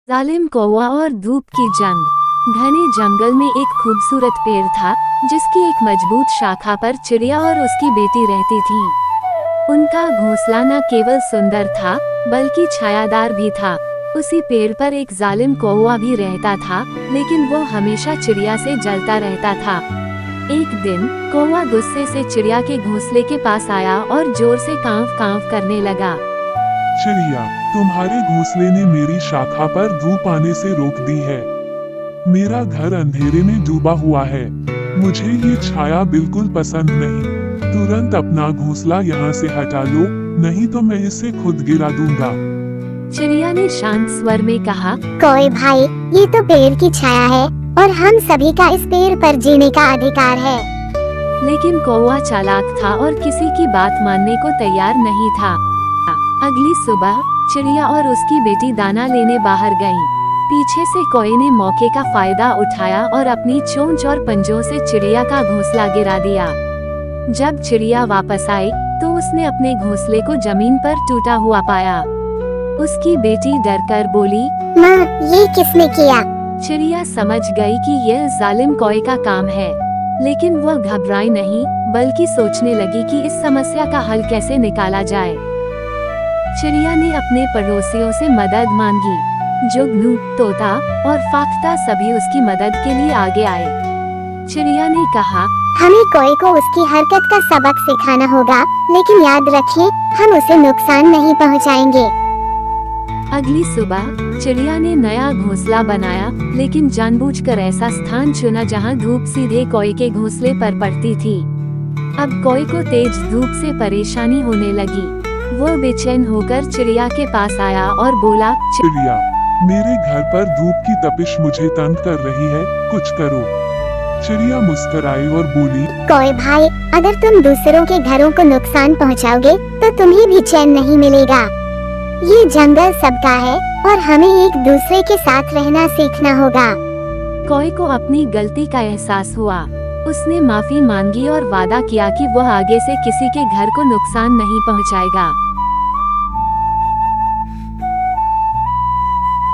जालिम कौवा और धूप की जंग। घने जंगल में एक खूबसूरत पेड़ था जिसकी एक मजबूत शाखा पर चिड़िया और उसकी बेटी रहती थी। उनका घोंसला न केवल सुंदर था बल्कि छायादार भी था। उसी पेड़ पर एक जालिम कौवा भी रहता था, लेकिन वो हमेशा चिड़िया से जलता रहता था। एक दिन कौवा गुस्से से चिड़िया के घोंसले के पास आया और जोर से कांव कांव करने लगा। चिड़िया, तुम्हारे घोंसले ने मेरी शाखा पर धूप आने से रोक दी है। मेरा घर अंधेरे में डूबा हुआ है। मुझे ये छाया बिल्कुल पसंद नहीं। तुरंत अपना घोंसला यहाँ से हटा लो, नहीं तो मैं इसे खुद गिरा दूंगा। चिड़िया ने शांत स्वर में कहा, कोई भाई, ये तो पेड़ की छाया है और हम सभी का इस पेड़ पर जीने का अधिकार है। लेकिन कौवा चालाक था और किसी की बात मानने को तैयार नहीं था। अगली सुबह चिड़िया और उसकी बेटी दाना लेने बाहर गईं। पीछे से कौवे ने मौके का फायदा उठाया और अपनी चोंच और पंजों से चिड़िया का घोंसला गिरा दिया। जब चिड़िया वापस आई तो उसने अपने घोंसले को जमीन पर टूटा हुआ पाया। उसकी बेटी डरकर बोली, माँ, ये किसने किया? चिड़िया समझ गई कि यह जालिम कौवे का काम है, लेकिन वह घबराई नहीं बल्कि सोचने लगी कि इस समस्या का हल कैसे निकाला जाए। चिड़िया ने अपने पड़ोसियों से मदद मांगी। जुगनू, तोता और फाख्ता सभी उसकी मदद के लिए आगे आए। चिड़िया ने कहा, हमें कौवे को उसकी हरकत का सबक सिखाना होगा, लेकिन याद रखें, हम उसे नुकसान नहीं पहुंचाएंगे। अगली सुबह चिड़िया ने नया घोंसला बनाया, लेकिन जानबूझकर ऐसा स्थान चुना जहां धूप सीधे कौवे के घोंसले पर पड़ती थी। अब कौवे को तेज धूप से परेशानी होने लगी। वो बेचैन होकर चिड़िया के पास आया और बोला, चिड़िया, मेरे घर पर धूप की तपिश मुझे तंग कर रही है, कुछ करो। चिड़िया मुस्कुराई और बोली, कौवे भाई, अगर तुम दूसरों के घरों को नुकसान पहुंचाओगे, तो तुम्हें भी चैन नहीं मिलेगा। ये जंगल सबका है और हमें एक दूसरे के साथ रहना सीखना होगा। कौवे को अपनी गलती का एहसास हुआ। उसने माफी मांगी और वादा किया कि वह आगे से किसी के घर को नुकसान नहीं पहुंचाएगा।